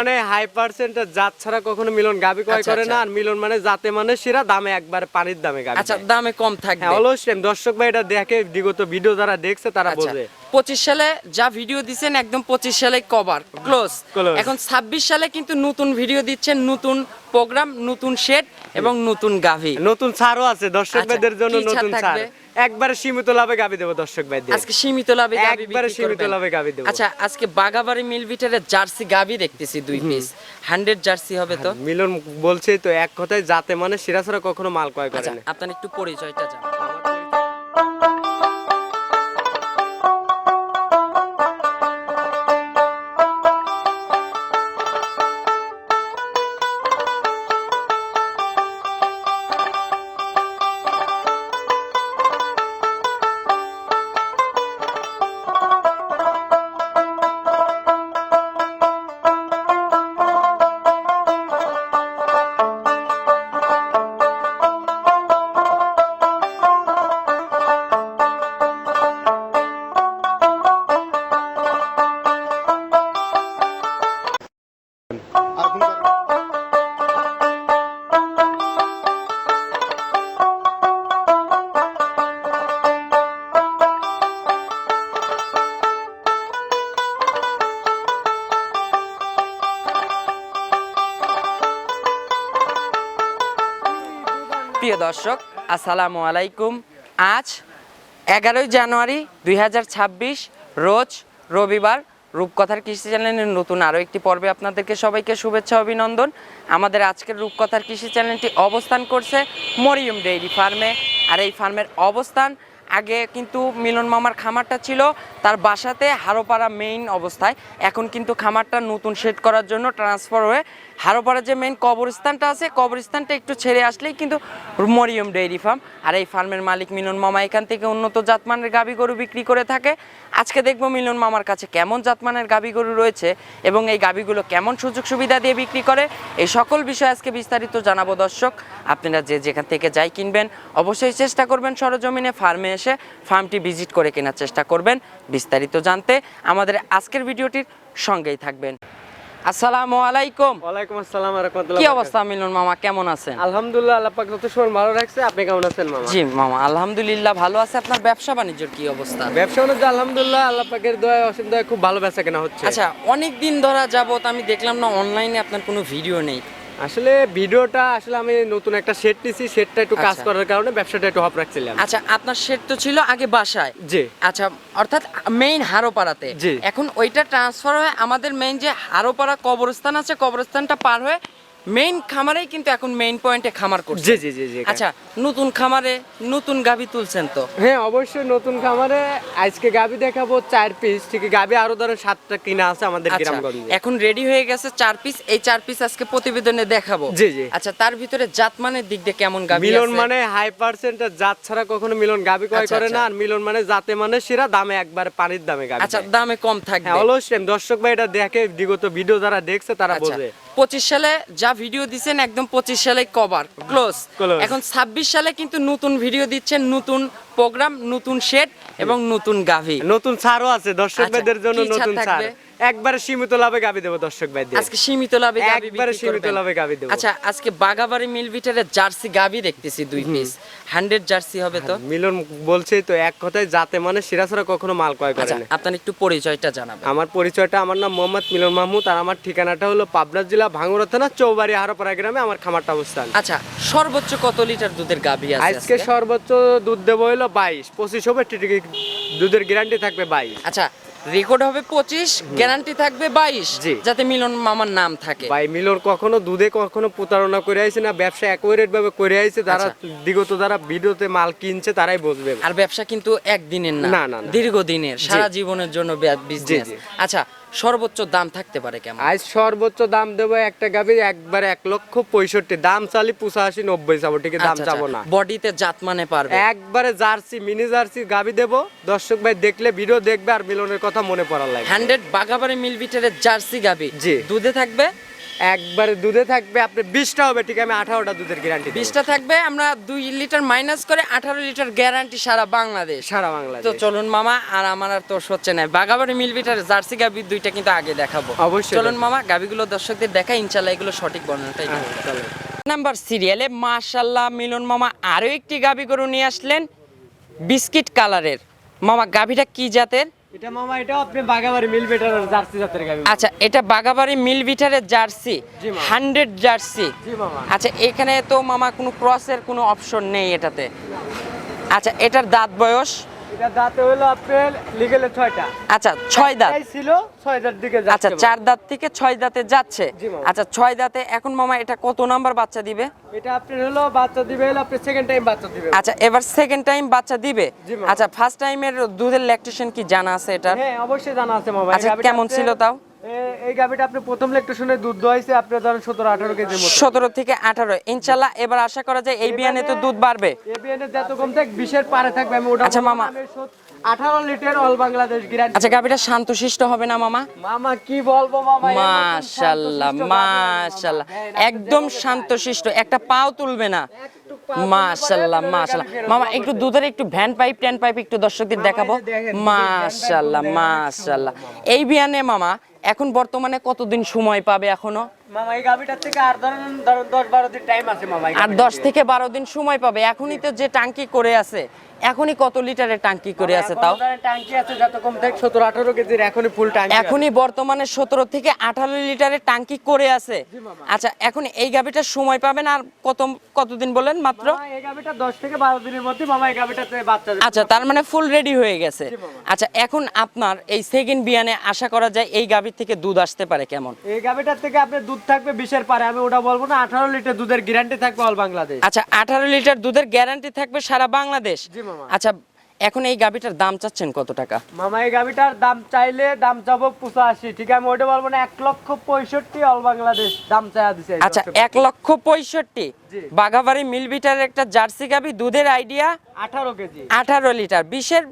মানে হাই পার্সেন্টের জাত ছাড়া কখনো মিলন গাবি ক্রয় করে না, আর মিলন মানে জাতে মানে সেরা দামে একবার পানির দামে গাবি। আচ্ছা, দামে কম থাকবে। হ্যাঁ, অলওয়েজ টাইম। দর্শক ভাই এটা দেখে, বিগত ভিডিও যারা দেখছে তারা বোঝে। 25 সালে যা ভিডিও দিচ্ছেন একদম 25 সালে কভার ক্লোজ। এখন 26 সালে কিন্তু নতুন ভিডিও দিচ্ছেন, নতুন প্রোগ্রাম, নতুন সেট এবং নতুন গাভি, নতুন ছাড়ও আছে দর্শক ভাইদের জন্য। নতুন ছাড় একবারে সীমিত লাভে গাবি দেব দর্শক ভাইদের। আজকে সীমিত লাভে গাবি, একবারে সীমিত লাভে গাবি দেব। আচ্ছা, আজকে বাগাবাড়ি মিল ভিটারের জার্সি গাবি দেখতেছি 2 পিস, 100 জার্সি হবে তো? মিলন বলছেই তো, এক কথায় জাতে মানে সেরা ছাড়া কখনো মাল ক্রয় করে না। আপনার একটু পরিচয়টা জানান। প্রিয় দর্শক, আসসালামু আলাইকুম। আজ 11 জানুয়ারি 2026 রোজ রবিবার। রূপকথার কৃষি চ্যানেলের নতুন আরও একটি পর্বে আপনাদেরকে সবাইকে শুভেচ্ছা অভিনন্দন। আমাদের আজকের রূপকথার কৃষি চ্যানেলটি অবস্থান করছে মরিয়ম ডেইরি ফার্মে। আর এই ফার্মের অবস্থান, আগে কিন্তু মিলন মামার খামারটা ছিল তার বাসাতে হারোপাড়া মেইন অবস্থায়। এখন কিন্তু খামারটা নতুন সেট করার জন্য ট্রান্সফার হয়ে হারোপাড়া যে মেইন কবরস্থানটা আছে, কবরস্থানটা একটু ছেড়ে আসলেই কিন্তু মরিয়ম ডেইরি ফার্ম। আর এই ফার্মের মালিক মিলন মামা এখান থেকে উন্নত জাতমানের গাভী গরু বিক্রি করে থাকে। আজকে দেখবো মিলন মামার কাছে কেমন জাতমানের গাভী গরু রয়েছে এবং এই গাভীগুলো কেমন সুযোগ সুবিধা দিয়ে বিক্রি করে, এই সকল বিষয় আজকে বিস্তারিত জানাবো। দর্শক, আপনারা যে যেখান থেকে যাই কিনবেন অবশ্যই চেষ্টা করবেন সরজমিনে ফার্মে এসে ফার্মটি ভিজিট করে কেনার চেষ্টা করবেন। বিস্তারিত জানতে আমাদের আজকের ভিডিওটির সঙ্গেই থাকবেন। আসসালামু আলাইকুম। ওয়ালাইকুম আসসালাম ওয়া রাহমাতুল্লাহ। কি অবস্থা মিলন মামা, কেমন আছেন? আলহামদুলিল্লাহ, আল্লাহ পাক যত সময় ভালো রাখছে। আপনি কেমন আছেন মামা? জি মামা, আলহামদুলিল্লাহ ভালো আছে। আপনার ব্যবসা বাণিজ্যের কি অবস্থা? ব্যবসা বাণিজ্য আলহামদুলিল্লাহ আল্লাহ পাকের দয়ায় অসীম দয়ায় খুব ভালো বেচা কেনা হচ্ছে। আচ্ছা, অনেক দিন ধরা যাবত আমি দেখলাম না অনলাইনে আপনার কোনো ভিডিও নেই। আসলে ভিডিওটা আসলে আমি নতুন একটা সেট নিছি, সেটটা একটু কাজ করার কারণে ব্যবসাটা একটু হপ রাখছিলাম। আচ্ছা, আপনার সেট তো ছিল আগে বাসায়? জি। আচ্ছা, অর্থাৎ মেইন হারোপাড়াতে। জি। এখন ওইটা ট্রান্সফার হয়ে আমাদের মেইন যে হারোপাড়া কবরস্থান আছে, কবরস্থানটা পার হয়ে মেইন খামারেই কিন্তু এখন মেইন পয়েন্টে খামার করছে। জি জি জি জি। আচ্ছা, নতুন খামারে নতুন গাভী তুলছেন তো? হ্যাঁ অবশ্যই, নতুন খামারে আজকে গাভী দেখাবো 4 পিস। ঠিক গাভী আরো ধরো 7টা কিনা আছে আমাদের গ্রামগঞ্জে। এখন রেডি হয়ে গেছে 4 পিস। এই 4 পিস আজকে প্রতিবেদনে দেখাবো। জি জি। আচ্ছা, তার ভিতরে জাতমানের দিক দিয়ে কেমন গাভী আছে? মিলন মানে হাই পার্সেন্টের জাত ছাড়া কখনো মিলন গাভী ক্রয় করে না, আর মিলন মানে জাতে মানে সেরা দামে একবার পানির দামে গাভী। আচ্ছা, দামে কম থাকবে। হ্যাঁ অলওয়েজ টাইম। দর্শক ভাই এটা দেখে, বিগত ভিডিও যারা দেখছে তারা বোঝে। 25 সালে যা ভিডিও দিচ্ছেন একদম 25 সালে কভার ক্লোজ। এখন 26 সালে কিন্তু নতুন ভিডিও দিচ্ছেন, নতুন প্রোগ্রাম, নতুন সেট এবং নতুন গাভী, নতুন ছাড়ও আছে দর্শক ভাইদের জন্য। নতুন ছাড় একবারে সীমিত লাভে গাভী দেব দর্শক ভাইদের। আজকে সীমিত লাভে গাভী একবারে সীমিত লাভে গাভী দেব। আচ্ছা, আজকে বাগাবাড়ি মিল ভিটারের জার্সি গাভী দেখতেছি 2 পিস, 100 জার্সি হবে তো? মিলন বলছেই তো, এক কথায় জাতে মানে সেরা ছাড়া কখনো মাল ক্রয় করে না। আপনার একটু পরিচয়টা জানাবেন। আমার পরিচয়টা, আমার নাম মোহাম্মদ মিলন মাহমুদ, আর আমার ঠিকানাটা হলো পাবনা জেলা ভাঙ্গুড়া থানা চৌবাড়ি হারোপাড়া গ্রামে আমার খামারটা অবস্থান। আচ্ছা, সর্বোচ্চ কত লিটার দুধের গাভী আছে আজকে? সর্বোচ্চ দুধ দেবো হলো 22-25 হবে। দুধের গ্যারান্টি থাকবে 22। আচ্ছা, রেকর্ড হবে 25, গ্যারান্টি থাকবে 22, যাতে মিলন মামার নাম থাকে। ভাই মিলন কখনো দুধে কখনো প্রতারণা করে আইছে না, ব্যবসা অ্যাকুরেট ভাবে করে আইছে। যারা বিগত যারা ভিডিওতে মাল কিনছে তারাই বুঝবে। আর ব্যবসা কিন্তু একদিনের না, দীর্ঘদিনের, সারা জীবনের জন্য বিজনেস। আচ্ছা, সর্বোচ্চ দাম থাকতে পারে কেমন? আজ সর্বোচ্চ দাম দেবো একটা গাভীর একবারে 1,65,000। দাম চালি 85-90 চাবো, ঠিক দাম চাবো না। বডিতে জাত মানে পারবে একবারে জার্সি, মিনি জার্সি গাভী দেবো। দর্শক ভাই দেখলে ভিডিও দেখবে আর মিলনের কথা মনে পড়ার লাগে। 100 বাগাবাড়ি মিল ভিটারের জার্সি গাভী, জি। দুধে থাকবে একবারে দুধে থাকবে আপনি 20টা হবে, ঠিক আমি 18টা দুধের গ্যারান্টি 20টা থাকবে, আমরা 2 লিটার মাইনাস করে 18 লিটার গ্যারান্টি সারা বাংলাদেশ। সারা বাংলাদেশ। তো চলুন মামা, আর আমার আর তোর হচ্ছে না, বাগাবাড়ি মিল বিটার জার্সি গাভি দুইটা কিন্তু আগে দেখাবো। অবশ্যই। চলুন মামা, গাভিগুলো দর্শকদের দেখা, ইনশাল্লাহ এগুলো সঠিক বর্ণনাটাই হ্যাঁ, চলো। নাম্বার সিরিয়ালে মাশাল্লাহ মিলন মামা আরো একটি গাভি গরু নিয়ে আসলেন বিস্কিট কালারের। মামা গাভিটা কি জাতের? এটা মামা এটাও আপনি বাগাবাড়ি মিল বেটার জার্সি জাতের গাবি। আচ্ছা, এটা বাগাবাড়ি মিল বিটারের জার্সি, জি মামা। 100 জার্সি। জি মামা। আচ্ছা, এখানে তো মামা কোনো ক্রসের কোনো অপশন নেই এটাতে। আচ্ছা, এটার দাঁত বয়স? এটা দাঁতে হলো আপনার লিগেলে 6টা। আচ্ছা, 6 দাঁত। এই ছিল 6 দাঁত দিকে যাচ্ছে। আচ্ছা, 4 দাঁত থেকে 6 দাঁতে যাচ্ছে। জি মামা। আচ্ছা, 6 দাঁতে এখন মামা এটা কত নাম্বার বাচ্চা দিবে? এটা আপনার হলো বাচ্চা দিবে, হলো আপনি সেকেন্ড টাইম বাচ্চা দিবে। আচ্ছা, এবার সেকেন্ড টাইম বাচ্চা দিবে। জি মামা। আচ্ছা, ফার্স্ট টাইমের দুধের ল্যাকটেশন কি জানা আছে এটা? হ্যাঁ, অবশ্যই জানা আছে মামা। আচ্ছা, কেমন ছিল তাও? এই গাবিটা আপনি প্রথম ল্যাকটেশনে দুধ দোয়াইছে আপনার ধরেন 17-18 কেজির মতো। 17 থেকে 18। ইনশাআল্লাহ এবার আশা করা যায় এই বিয়ানে তো দুধ বাড়বে। এবিএন এর যত কম থাক 20 এর পারে থাকবে। আমি ওটা আচ্ছা মামা। 18 লিটার অল বাংলাদেশ গ্যারান্টি। আচ্ছা, গাভিটা শান্তশিষ্ট হবে না মামা? মামা কি বলবো মামা, মাশাআল্লাহ মাশাআল্লাহ, একদম শান্তশিষ্ট, একটা পাও তুলবে না। মাশাআল্লাহ মাশাআল্লাহ। মামা একটু দুধের একটু ভ্যান পাইপ টেন পাইপ একটু দর্শকদের দেখাবো। মাশাআল্লাহ মাশাআল্লাহ। এই বিয়ানে মামা এখন বর্তমানে কতদিন সময় পাবে এখনো? মামা এই গাবিটার থেকে আর ধরেন 10-12 দিন টাইম আছে মামা। আর 10 থেকে 12 দিন সময় পাবে। এখনই তো যে টাঙ্কি করে আছে, এখনই কত লিটারের টাঙ্কি করে আছে তাও? টাঙ্কি আছে যত কম থাক 17-18 কেজির এখনই ফুল টাঙ্কি। এখনই বর্তমানে 17 থেকে 18 লিটারের টাঙ্কি করে আছে। আচ্ছা, এখন এই গাভিটার সময় পাবেন আর কতদিন বলেন মাত্র? এই গাবিটা 10 থেকে 12 দিনের মধ্যে মামা এই গাবিটাতে বাচ্চা দেবে। আচ্ছা, তার মানে ফুল রেডি হয়ে গেছে। আচ্ছা, এখন আপনার এই সেকেন্ড বিয়ানে আশা করা যায় এই গাভীর থেকে দুধ আসতে পারে কেমন? এই গাবিটার থেকে আপনার দুধ থাকবে 20 এর পারে। আমি ওটা বলবো না, 18 লিটার দুধের গ্যারান্টি থাকবে অল বাংলাদেশ। আচ্ছা, 18 লিটার দুধের গ্যারান্টি থাকবে সারা বাংলাদেশ। জি মামা। আচ্ছা, এখন এই গাভীটার দাম চাচ্ছেন কত টাকা? মামা এই গাবিটার দাম চাইলে দাম চাবো 85, ঠিক আমি ওটা বলবো না, 1,65,000 অল বাংলাদেশ দাম চাইয়া দিছে। আচ্ছা, 1,65,000। জি। বাঘাবাড়ি মিল বিটারের একটা জার্সি গাভী, দুধের আইডিয়া 18 কেজি। 18 লিটার, 20-এর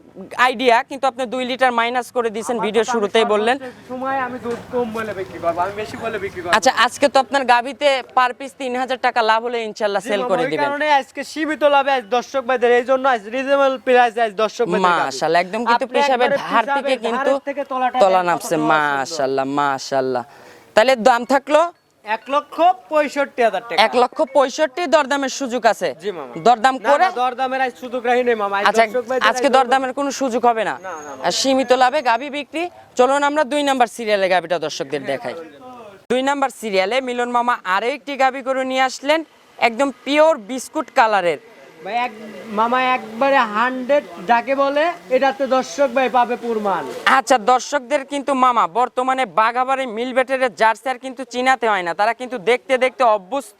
আইডিয়া, কিন্তু আপনি 2 লিটার মাইনাস করে দিয়েছেন ভিডিও শুরুতেই বললেন। সময় আমি দুধ কম বলে বিক্রি করব, আমি বেশি বলে বিক্রি করব। আচ্ছা, আজকে তো আপনার গাভীতে পার পিস 3000 টাকা লাভ হলে ইনশাআল্লাহ সেল করে এই দিবেন। কারণে আজকে সীমিত লাভে আজ দর্শক ভাইদের, এই জন্য আজ রিজনেবল প্রাইসে আজ দর্শক ভাইদের গাভী। মাশাআল্লাহ, একদম কিন্তু আপনি পেশাবের একবারে ধার থেকে পেশাবের কিন্তু ধারের থেকে তলাটা তলা দেখেন নামছে। কত মাশাআল্লাহ মাশাআল্লাহ। তাহলে দাম থাকলো 1,65,000 টাকা। 1,65,000, দরদামের সুযোগ আছে? জি মামা। দরদাম না, করে? না, দরদামের আজ সুযোগ রাখি নেই মামা। আজ আচ্ছা, দর্শক ভাইদের আজকে আজ দরদামের কোনো সুযোগ হবে না? না, না, আর সীমিত লাভে গাভী বিক্রি। চলুন আমরা 2 নাম্বার সিরিয়ালে গাভীটা দর্শকদের দেখাই। 2 নাম্বার সিরিয়ালে মিলন মামা আরো একটি গাভী গরু নিয়ে আসলেন, একদম পিওর বিস্কুট কালারের। ভাই মামা একবারে 100 যাকে বলে এটাতে দর্শক ভাই পাবে পুরমান। আচ্ছা, দর্শকদের কিন্তু মামা বর্তমানে বাঘাবাড়ি মিল ব্যাটারের জার্সি আর কিন্তু চিনাতে হয় না, তারা কিন্তু দেখতে দেখতে অভ্যস্ত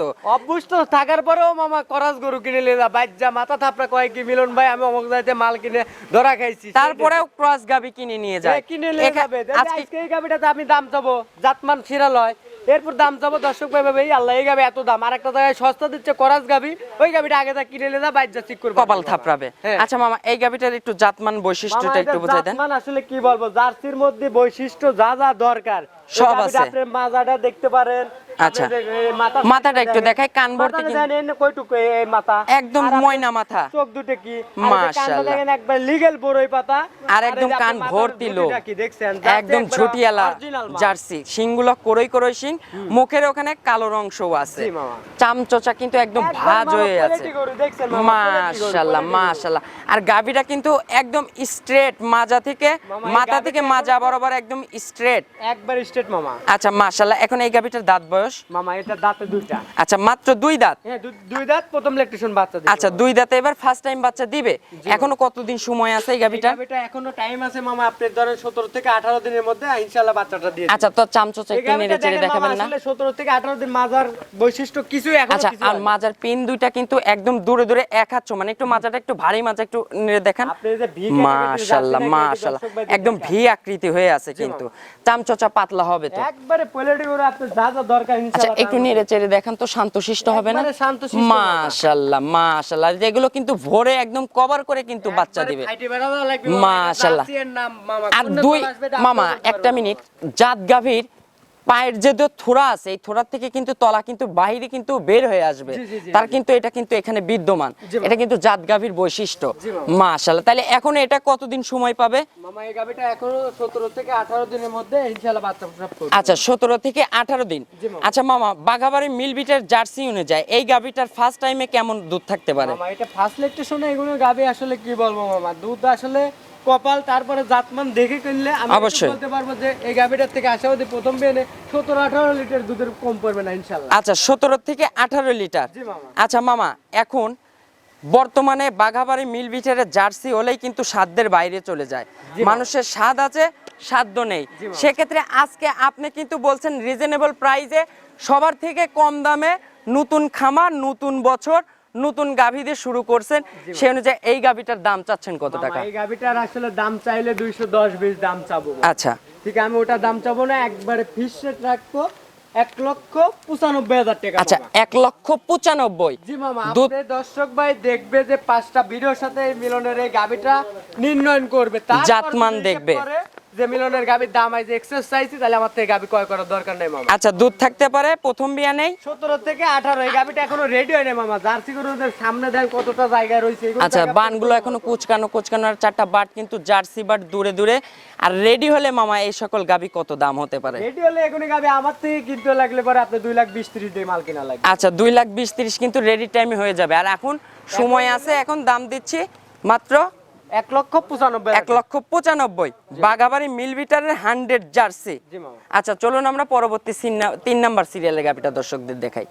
থাকার পরেও মামা করাস গরু কিনে নিয়ে যা বাইজা মাথা থাপড়া কয় কি মিলন ভাই আমি অমুক জায়গাতে মাল কিনে ধরা খাইছি, তারপরেও ক্রস গাভী কিনে নিয়ে যায়। কিনে নিয়ে যাবে। আজকে আজকে এই গাবিটাতে আমি দাম চাবো, জাতমান সিরাল হয়, এরপর দাম চাবো দর্শক ভাই ভাবে আল্লাহ এই গাবি এত দাম, আর একটা জায়গায় সস্তা দিচ্ছে করাস গাবি, ওই গাবিটা আগে তা কিনে নিয়ে যা বাইজা ঠিক করবে, কপাল থাপড়াবে। হ্যাঁ। আচ্ছা মামা, এই গাভীটার একটু জাতমান বৈশিষ্ট্যটা একটু বুঝাই দেন। জাতমান আসলে কি বলবো, জার্সির মধ্যে বৈশিষ্ট্য যা যা দরকার সব আছে। আপনি মাজাটা দেখতে পারেন। আচ্ছা, মাথাটা একটু দেখাই, কান ভর্তি কিন্তু কয়টুকু এই মাথা, একদম ময়না মাথা, চোখ দুটো কি মাশাআল্লাহ, দেখেন একবার লিগ্যাল বড়ই পাতা, আর একদম কান ভর্তি লোক, কি দেখছেন একদম ঝুটিয়ালা জার্সি, শিংগুলো করই করই শিং, মুখের ওখানে কালো অংশও আছে, চামচোচা কিন্তু একদম ভাঁজ হয়ে আছে। মাশাআল্লাহ মাশাআল্লাহ। আর গাভীটা কিন্তু একদম স্ট্রেট, মাথা থেকে মাজা বরাবর একদম স্ট্রেট, একবার স্ট্রেট মামা। আচ্ছা মাশাআল্লাহ। এখন এই গাভীটার দাঁত বয়স? মামা এটা দাঁতে দুইটা। আচ্ছা, মাত্র 2 দাঁত? হ্যাঁ, 2 দাঁত, প্রথম ল্যাকটেশন বাচ্চা দিবে। আচ্ছা, 2 দাঁতে এবার ফার্স্ট টাইম বাচ্চা দিবে। এখনো কতদিন সময় আছে এই গাভীটার? গাভীটা এখনো টাইম আছে মামা, আপনি ধরেন 17 থেকে 18 দিনের মধ্যে ইনশাআল্লাহ বাচ্চাটা দিয়ে দিবে। আচ্ছা, তো চামচোচা একটু নেড়ে চেড়ে দেখাবেন না? আসলে 17 থেকে 18 দিন মাজার বৈশিষ্ট্য কিছু এখনো আচ্ছা, কিছু আর মাজার পিন দুইটা কিন্তু একদম দূরে দূরে এক হাত সমান, একটু মাজাটা একটু ভারী মাজা, একটু নেড়ে দেখান। আপনি যে ভি মাশাআল্লাহ মাশাআল্লাহ, একদম ভি আকৃতি হয়ে আছে, কিন্তু চামচোচা পাতলা হবে তো একবারে পোলেটি করে আপনি যা যা দরকার আচ্ছা, ইনশাআল্লাহ। একটু নেড়ে চেড়ে দেখান তো, শান্তশিষ্ট হবে না? একবারে শান্তশিষ্ট মামা। মাশাআল্লাহ মাশাআল্লাহ, যেগুলো কিন্তু ভোরে একদম কভার করে কিন্তু বাচ্চা দিবে। মাশাআল্লাহ। জার্সির নাম মামা, আর কোন 2 দল আসবে এটা মামা আপনার একটা মিনিট, জাত গাভীর পায়ের যে থোড়া আছে এই থোড়ার থেকে কিন্তু তলা কিন্তু বাইরে কিন্তু বের হয়ে আসবে, জি, জি, জি, তার জি। কিন্তু এটা কিন্তু এখানে বিদ্যমান, জি, মামা। এটা কিন্তু জাত গাভীর বৈশিষ্ট্য। জি, মামা। মাশাআল্লাহ, তাহলে এখন এটা কতদিন সময় পাবে? মামা এই গাবিটা এখনো 17 থেকে 18 দিনের মধ্যে ইনশাআল্লাহ বাচ্চা প্রসব করবে। আচ্ছা, 17 থেকে 18 দিন। জি, মামা। আচ্ছা মামা, বাঘাবাড়ি মিল বিটের জার্সি অনুযায়ী এই গাভীটার ফার্স্ট টাইমে কেমন দুধ থাকতে পারে? মামা এটা ফার্স্ট লেকটেশনে এগুলো গাবি আসলে কি বলবো মামা, দুধ আসলে কপাল, তারপরে জাতমান দেখে কিনলে আমি একটু অবশ্যই। বলতে পারবো যে এই গাবিটার থেকে আশাবাদী প্রথম বিয়ানে 17-18 লিটার দুধের কম পড়বে না ইনশাআল্লাহ। আচ্ছা, 17 থেকে 18 লিটার। জি মামা। আচ্ছা মামা, এখন বর্তমানে বাঘাবাড়ি মিল বিটারের জার্সি হলেই কিন্তু সাধ্যের বাইরে চলে যায়, জি মামা। মানুষের স্বাদ আছে সাধ্য নেই। জি মামা। সেক্ষেত্রে আজকে আপনি কিন্তু বলছেন রিজনেবল প্রাইসে সবার থেকে কম দামে নতুন খামার, নতুন বছর, নতুন গাভী দিয়ে শুরু করছেন, সেই অনুযায়ী এই গাভীটার দাম চাচ্ছেন কত মামা, টাকা? এই গাবিটার আসলে দাম চাইলে 210-20 দাম চাবো। আচ্ছা, ঠিক আছে, আমি ওটা দাম চাবো না, একবারে ফিক্স রেট রাখবো 1,95,000 টাকা। আচ্ছা, মামা। 1,95,000। জি মামা, দুধ আপনার দর্শক ভাই দেখবে যে 5টা ভিডিওর সাথে এই মিলনের এই গাবিটা নির্ণয় করবে, তারপর জাতমান যদি দেখবে। হিসাব করে যে মিলনের গাবির দাম আইছে এক্সেস চাইছি, তাহলে আমার থেকে গাবি ক্রয় করার দরকার নেই মামা। আচ্ছা, দুধ থাকতে পারে প্রথম বিয়ানেই। 17 থেকে 18 এই গাবিটা এখনো রেডি হয় না মামা। জার্সি গরুদের সামনে দেন কতটা জায়গা রয়েছে, এগুলো আচ্ছা, জায়গা বানগুলো এখনো কুচকানো আর 4টা বাট কিন্তু জার্সি বাট দূরে দূরে। আর রেডি হলে মামা এই সকল গাবি কত দাম হতে পারে? রেডি হলে এখনই গাবি আমার থেকে কিনতে লাগলে পরে আপনি 2,20,30 দিয়ে মাল কিনা লাগবে। আচ্ছা, 2,20,30 কিন্তু রেডি টাইমে হয়ে যাবে। আর এখন সময় আছে, এখন দাম দিচ্ছি মাত্র 1,95,000। 1,95,000। বাঘাবাড়ি মিল বিটারের 100 জার্সি। জি মামা। আচ্ছা, চলুন আমরা পরবর্তী 3 নাম্বার সিরিয়ালে গাবিটা দর্শকদের দেখাই।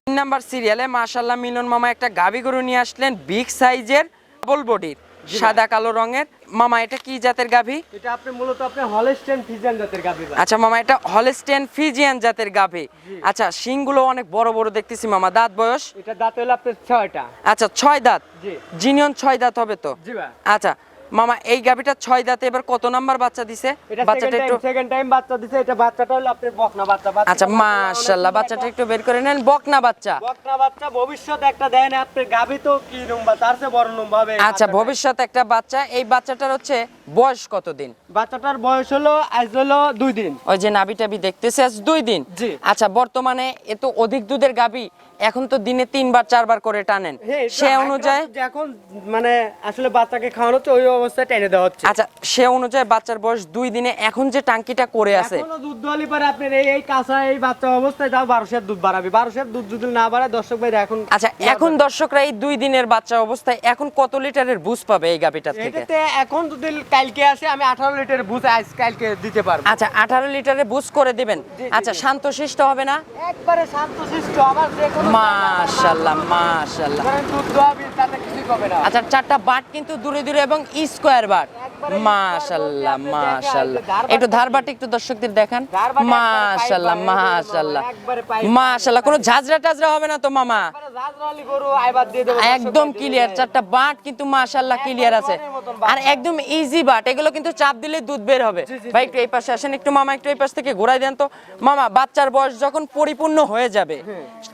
3 নাম্বার সিরিয়ালে মাশাআল্লাহ মিলন মামা একটা গাবি গরু নিয়ে আসলেন, বিগ সাইজের, ডাবল বডির, সাদা কালো রঙের। মামা এটা কি জাতের গাভি? এটা আপনি মূলত আপনি হলস্টেইন ফ্রিজিয়ান জাতের গাবি ভাই। আচ্ছা মামা, এটা হলস্টেইন ফ্রিজিয়ান জাতের গাভি। আচ্ছা, শিংগুলো অনেক বড় বড় দেখতেছি মামা। দাঁত বয়স? এটা দাঁত হলো আপনার 6টা। আচ্ছা, 6 দাঁত। জি। জিনিয়ন 6 দাঁত হবে তো? জি ভাই। আচ্ছা মামা, এই গাভিটা 6 দাঁতে এবার কত নাম্বার বাচ্চা দিছে? এটা বাচ্চাটা একটু সেকেন্ড টাইম বাচ্চা দিছে। এটা বাচ্চাটা হলো আপনার বকনা বাচ্চা। আচ্ছা মাশাআল্লাহ, বাচ্চাটা একটু বের করে নেন। বকনা বাচ্চা। বকনা বাচ্চা ভবিষ্যৎ একটা দেন আপনার গাবি তো কি নম্বর তার চেয়ে বড় নম্বর হবে। আচ্ছা, ভবিষ্যৎ একটা বাচ্চা। এই বাচ্চাটার হচ্ছে বয়স কতদিন? বাচ্চাটার বয়স হলো আজ হলো 2 দিন। ওই যে নাভি টাভি দেখতেছে, আজ 2 দিন। জি। আচ্ছা, বর্তমানে এত অধিক দুধের গাভি এখন তো দিনে 3বার 4বার করে টানেন, হ্যাঁ, এটা সে high অনুযায়ী class এখন মানে আসলে বাচ্চাকে খাওয়ানো হচ্ছে ওই অবস্থায় টেনে দেওয়া হচ্ছে। আচ্ছা, সে অনুযায়ী বাচ্চার বয়স 2 দিনে এখন যে টাঙ্কিটা করে আছে, এখনো দুধ দোয়ালি পারে আপনার এই কাঁচা এই বাচ্চা অবস্থায় তাও 12 দুধ বাড়াবে। 12 দুধ যদি না বাড়ায় দর্শক ভাই এখন আচ্ছা এখন দর্শকরা এই 2 দিনের বাচ্চা অবস্থায় এখন কত লিটারের বুঝ পাবে এই গাভিটার থেকে? এটাতে এখন যদি কালকে আসে আমি 18 লিটার বুঝ আজ কালকে দিতে পারবো। আচ্ছা, 18 লিটারে বুঝ করে দিবেন। জি, জি, আচ্ছা, জি। শান্তশিষ্ট হবে না? একবারে শান্তশিষ্ট আমার যে কোনো মাশাআল্লাহ মাশাআল্লাহ। ধরেন দুধ দোয়াবি তাতে কিছুই হবে না। আচ্ছা, 4টা বাট কিন্তু দূরে দূরে এবং স্কোয়ার বাট। একবারে মাশাআল্লাহ square board দিয়ে আপনি মাশাআল্লাহ। দেখেন, ধার একটু বাট ধার বাট একটু দর্শকদের দেখান। ধার বাটে একবারে মাশাআল্লাহ পাইপ বাড়ে, মাশাআল্লাহ একবারে পাইপ মাশাআল্লাহ। কোনো ঝাঁঝরা টাজরা হবে না তো মামা? একবারে জাজরালি গরু আইবার দিয়ে দেবো। একদম ক্লিয়ার। 4টা বাট কিন্তু মাশাআল্লাহ ক্লিয়ার আছে, একবারে মতন বাট। আর একদম ইজি বাট। এগুলো কিন্তু চাপ দিলে দুধ বের হবে। জি, জি, ভাই একটু এই পাশে আসেন, একটু মামা একটু এই পাশ থেকে ঘোরাই দেন তো। মামা, বাচ্চার বয়স যখন পরিপূর্ণ হয়ে যাবে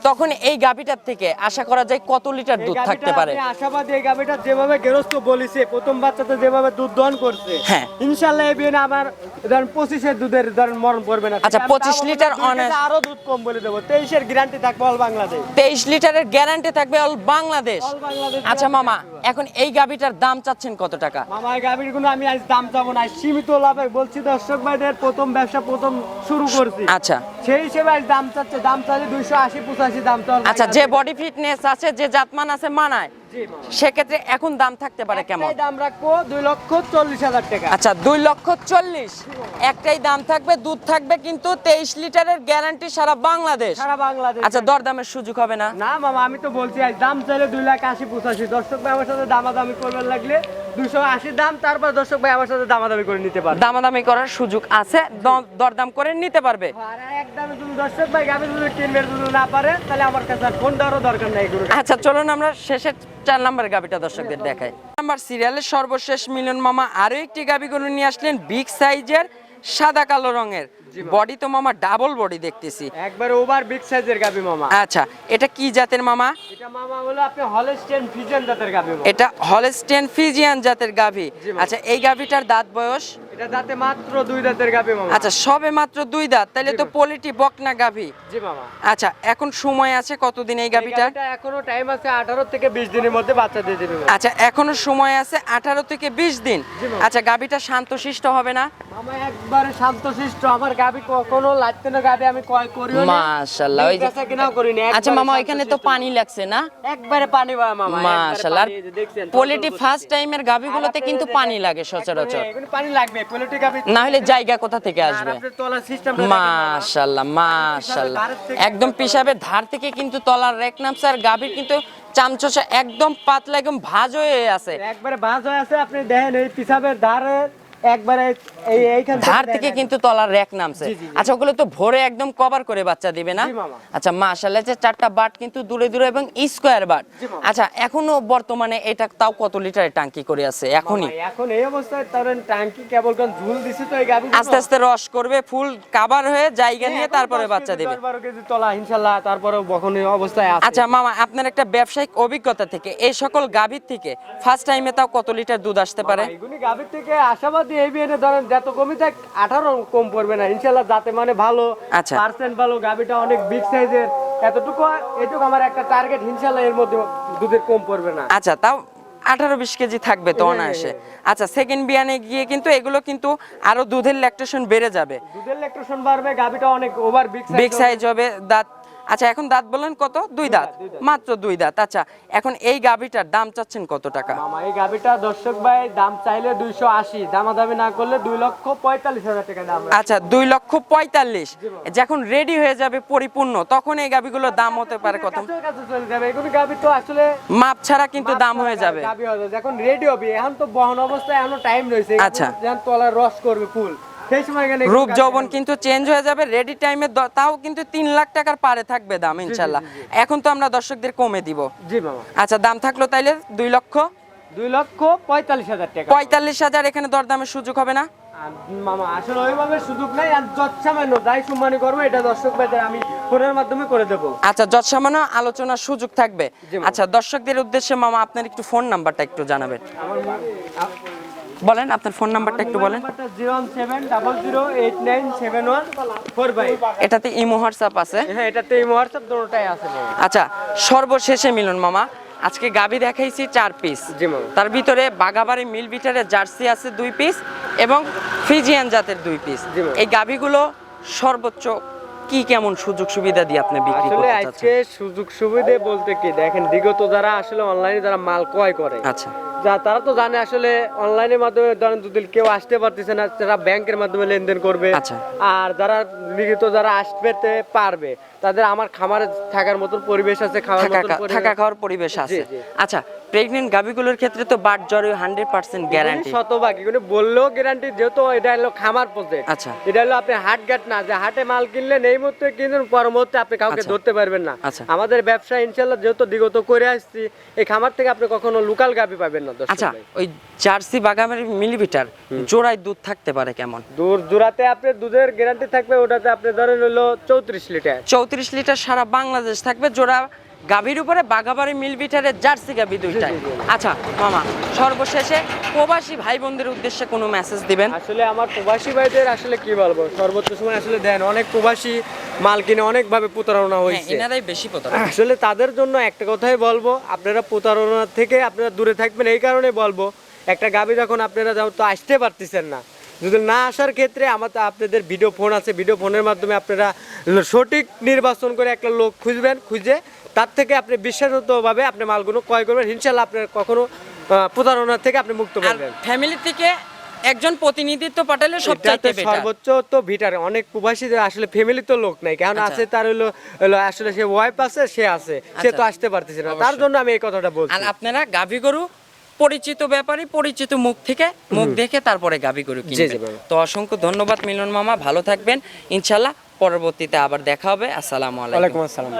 তখন এই গাভীটার থেকে আশা করা যায় কত লিটার এই দুধ গাভীটা থাকতে পারে? আপনি আশাবাদী এই গাভীটা যেভাবে গেরস্ত বলিছে প্রথম বাচ্চাতে যেভাবে দুধ দহন করছে, হ্যাঁ। ইনশাআল্লাহ এই বিয়ে আমার ধরেন 25 দুধের ধরেন মরণ পড়বে না। আচ্ছা, আমি 25 তাও লিটার বলবো, দুই honest- কেজি আরো দুধ কম বলে দেবো। 23 গ্যারান্টি থাকবে অল বাংলাদেশ। 23 লিটারের গ্যারান্টি থাকবে অল বাংলাদেশ। অল বাংলাদেশ আচ্ছা guarantee মামা, থাকবে। এখন এই গাভীটার দাম চাচ্ছেন কত টাকা? মামা এই গাভীর গুলো আমি আজ দাম চাবো না, সীমিত লাভে বলছি দর্শক ভাইদের, প্রথম ব্যবসা প্রথম শুরু করছি। আচ্ছা সেই হিসেবে আজ দাম চাচ্ছে, দাম চাইলে 280-85 দাম চাল। আচ্ছা, যে বডি ফিটনেস আছে, যে জাতমান আছে মানায়, জি মামা। সেক্ষেত্রে এখন দাম থাকতে পারে কেমন? একটাই দাম রাখবো 2,40,000 টাকা। আচ্ছা, 2,40,000 একটাই দাম থাকবে, দুধ থাকবে কিন্তু 23 লিটারের গ্যারান্টি সারা বাংলাদেশ। সারা বাংলাদেশ। আচ্ছা, দরদামের সুযোগ হবে না? না মামা, আমি তো বলছি আজ দাম চাইলে 2,80,85। দর্শক ভাই আমার সাথে দামাদামি করবেন লাগলে 280 দাম, তারপর দর্শক ভাই আমার সাথে দামাদামি করে নিতে পারবে। দামাদামি করার সুযোগ আছে, দরদাম করে নিতে পারবে। আর একদম যদি দর্শক ভাই গাভী যদি কিনবে যদি না পারে, তাহলে আমার কাছে আর ফোন দেওয়ারও দরকার নাই গরু। আচ্ছা, চলুন আমরা শেষের 4 নাম্বার গাবিটা দর্শকদের দেখাই। নাম্বার সিরিয়ালের সর্বশেষ মিলন মামা আরো একটি গাবি গরু নিয়ে আসলেন, বিগ সাইজের, সাদা কালো রঙের। বডি তো মামা ডাবল বডি দেখতেছি, একবার ওভার বিগ সাইজের গাভী মামা। আচ্ছা, এটা কি জাতের মামা? এটা মামা হলো আপনি হলস্টেইন ফ্রিজিয়ান জাতের গাভী মামা। এটা হলস্টেইন ফ্রিজিয়ান জাতের গাভি। জি মামা। আচ্ছা, এই গাভিটার দাঁত বয়স? এটা দাঁতে মাত্র 2 দাঁতের গাভী মামা। আচ্ছা সবে মাত্র 2 দাঁত, তাহলে তো পোলিটি বকনা গাভী। জি মামা। আচ্ছা এখন সময় আছে কতদিন এই গাভীটা? এটা এখনো টাইম আছে 18 থেকে 20 দিনের মধ্যে বাচ্চা দিয়ে দিবে মামা। আচ্ছা এখনো সময় আছে 18 থেকে 20 দিন। জি মামা। আচ্ছা গাভীটা শান্তশিষ্ট হবে না? মামা একবারে শান্তশিষ্ট, আমার গাভী কখনো লাগতে না, গাভী আমি ক্রয় করিও না মাশাআল্লাহ। ওই যে বেচা কিনাও করি না। আচ্ছা মামা ওইখানে তো পানি লাগছে না? একবারে পানি বা মামা, মাশাআল্লাহ। দেখছেন পোলিটি ফার্স্ট টাইমের গাভীগুলোতে কিন্তু পানি লাগে সচরাচর, এগুলো পানি লাগবে পোলিটি গাভী। না হলে জায়গা কোথা থেকে আসবে? আর আপনার তলার সিস্টেমটা মাশাআল্লাহ মাশাআল্লাহ, একদম পিসাবের ধার থেকে কিন্তু তলার রেক নামছে। আর গাভীর কিন্তু চামচোচা একদম পাতলা, একদম ভাঁজ হয়ে আছে, একবারে ভাঁজ হয়ে আছে। আপনি দেখেন এই পিসাবের ধারে একবারে এইখান ধার থেকে কিন্তু তলার রেক নামছে। জি, জি, জি। আচ্ছা ওগুলো তো ভরে একদম কভার করে বাচ্চা দিবে না? জি, মামা। আচ্ছা মাশাআল্লাহ, যে 4টা বাট কিন্তু দূরে দূরে এবং স্কয়ার বাট। জি, মামা। আচ্ছা এখনো বর্তমানে এটা তাও কত লিটারের টাঙ্কি করে আছে এখনই? মামা, এখন এই অবস্থায় ধরেন টাঙ্কি কেবল কোন ঝুল দিছে তো এই গাভী আস্তে আস্তে রস করবে, ফুল কাভার হয়ে জায়গা নিয়ে তারপরে বাচ্চা দিবে। 10-12 কেজি তলা ইনশাআল্লাহ, তারপরে বখনি অবস্থায় আছে। আচ্ছা মামা, আপনার একটা ব্যবসায়িক অভিজ্ঞতা থেকে এই সকল গাভীর থেকে ফার্স্ট টাইমে তাও কত লিটার দুধ আসতে পারে? এগুলি গাভীর থেকে আশাবাদী এই বিয়ে ধরেন যত কমই থাক 18 কম পড়বে না ইনশাআল্লাহ, যাতে মানে ভালো আচ্ছা। পার্সেন্ট ভালো, গাভীটা অনেক বিগ সাইজের, এতটুকু আমার একটা টার্গেট ইনশাআল্লাহ, এর মধ্যে দুধের কম পড়বে না। আচ্ছা তাও 18-20 কেজি থাকবে তো অনায়াসে। আচ্ছা সেকেন্ড বিয়ানে গিয়ে কিন্তু এগুলো কিন্তু আরো দুধের ল্যাকটেশন বেড়ে যাবে, দুধের ল্যাকটেশন বাড়বে, গাভীটা অনেক ওভার বিগ সাইজ হবে। দাঁত আচ্ছা এখন দাঁত বলেন কত? 2 দাঁত, মাত্র 2 দাঁত। আচ্ছা এখন এই গাভীটার দাম চাচ্ছেন কত টাকা? মামা এই গাভীটা দর্শক ভাই দাম চাইলে 280, দামাদামি না করলে 2,45,000 টাকা দাম। আচ্ছা 2,45,000। যখন রেডি হয়ে যাবে পরিপূর্ণ তখন এই গাভীগুলোর দাম হতে পারে কত? কাছে চলে যাবে, এগুলো গাভী তো আসলে মাপ ছাড়া কিন্তু দাম হয়ে যাবে। গাভী হবে যখন রেডি হবে, এখন তো বহন অবস্থায় এখনো টাইম রয়েছে। আচ্ছা। যখন তলার রস করবে ফুল, সেই সময় এখানে রূপ যৌবন কিন্তু চেঞ্জ হয়ে যাবে। রেডি টাইমে তাও কিন্তু 3 লাখ টাকার পারে থাকবে দাম ইনশাল্লাহ। এখন তো আমরা দর্শকদের কমে দিব। জি মামা। আচ্ছা দাম থাকলো তাইলে 2,45,000 টাকা। 2,45,000। এখানে দরদামের সুযোগ হবে না? আর মামা আসলে ওইভাবে সুযোগ নাই, আর যৎসামান্য যাই সম্মানী করবো এটা দর্শক ভাইদের আমি ফোনের মাধ্যমে করে দেবো। আচ্ছা যৎসামান্য আলোচনার সুযোগ থাকবে। জি, মামা। আচ্ছা দর্শকদের উদ্দেশ্যে মামা আপনার একটু ফোন নাম্বারটা একটু জানাবেন। আমার বলেন আপনার ফোন নাম্বারটা একটু বলেন। 01700717145। এটাতে ইমো হোয়াটসঅ্যাপ আছে? হ্যাঁ, এটাতে এই হোয়াটসঅ্যাপ দুটোটাই আছে মামা। আচ্ছা সর্বশেষে মিলন মামা, আজকে গাভী দেখাইছি 4 পিস, জি মামা। তার ভিতরে বাঘাবাড়ি মিল বিটারের জার্সি আছে 2 পিস এবং ফ্রিজিয়ান জাতের 2 পিস। জি মামা। এই গাভীগুলো সর্বোচ্চ কি কেমন সুযোগ সুবিধা দিয়ে আপনি বিক্রি আসলে করতে আজকে চাচ্ছেন? সুযোগ সুবিধা বলতে কি দেখেন, বিগত যারা আসলে অনলাইনে যারা মাল ক্রয় করে, আচ্ছা তারা তো জানে আসলে অনলাইনের মাধ্যমে ধরেন যদি কেউ আসতে পারতেছে না, তারা ব্যাংকের মাধ্যমে লেনদেন করবে। আচ্ছা। আর যারা বিগত যারা আসতে পারবে, তাদের আমার খামারে থাকার মতন পরিবেশ আছে, খাওয়ার মতন পরিবেশ। থাকা খাওয়ার পরিবেশ আছে। জি। আচ্ছা প্রেগনেন্ট গাভীগুলোর ক্ষেত্রে তো বাট জ্বরে 100% গ্যারান্টি। শতভাগ এগুলো বললেও গ্যারান্টি, যেহেতু এটা হলো খামার প্রজেক্ট। আচ্ছা। এটা হলো আপনি হাট ঘাট না, যে হাটে মাল কিনলেন এই মুহূর্তে কিনুন, পর মুহূর্তে আপনি কাউকে আচ্ছা। ধরতে পারবেন না। আচ্ছা। আমাদের ব্যবসা ইনশাল্লাহ যেহেতু বিগত করে আসছি, এই খামার থেকে আপনি কখনো লোকাল গাভী পাবেন না দর্শক আচ্ছা ভাই। ওই জার্সি বাঘাবাড়ি মিলিমিটার জোড়ায় দুধ থাকতে পারে কেমন? দূর জোড়াতে আপনি দুধের গ্যারান্টি থাকবে, ওটাতে আপনি ধরেন হলো 34 লিটার। 34 লিটার সারা বাংলাদেশ থাকবে জোড়া গাভীর উপরে। বাঘাবাড়ি মিল বিটারের জার্সি গাভী দুইটাই। জি, জি, জি। আচ্ছা মামা সর্বশেষে প্রবাসী ভাই বোনদের উদ্দেশ্যে কোনো মেসেজ দিবেন? আসলে আমার প্রবাসী ভাইদের আসলে কি বলবো, সর্বোচ্চ সময় আসলে দেন অনেক প্রবাসী মাল কিনে অনেক ভাবে প্রতারণা হ্যাঁ, হয়েছে। এনারাই বেশি প্রতারক। আসলে তাদের জন্য একটা কথাই বলবো, আপনারা প্রতারণা থেকে আপনারা দূরে থাকবেন। এই কারণে বলবো, একটা গাভী যখন আপনারা তো আসতে পারতেছেন না, যদি না আসার ক্ষেত্রে আমাদের আপনাদের ভিডিও ফোন আছে, ভিডিও ফোনের মাধ্যমে আপনারা সঠিক নির্বাচন করে একটা লোক খুঁজবেন, খুঁজে তার থেকে আপনি বিশ্বাসভাবে আপনি মালগুলো ক্রয় করবেন, ইনশাল্লাহ আপনার কখনো প্রতারণা থেকে আপনি মুক্ত আর পাবেন। ফ্যামিলি থেকে একজন প্রতিনিধিত্ব পাঠালে সবচাইতে এটাতে বেটার। সর্বোচ্চ তো ভিটার অনেক প্রবাসীদের আসলে ফ্যামিলি তো লোক নাই, কারণ আচ্ছা। আছে তার হলো হলো আসলে সে ওয়াইফ আছে, সে আছে, সে তো আচ্ছা। আসতে পারতেছে না, তার অবশ্যই। জন্য আমি এই কথাটা বলছি। আর আপনারা গাভী গরু পরিচিত ব্যাপারী, পরিচিত মুখ থেকে মুখ দেখে তারপরে গাভী গরু জি, কিনবেন। বাবা। তো অসংখ্য ধন্যবাদ মিলন মামা, ভালো থাকবেন ইনশাল্লাহ। পরবর্তীতে আবার দেখা হবে। আসসালামু আলাইকুম। ওয়ালাইকুম আসসালাম।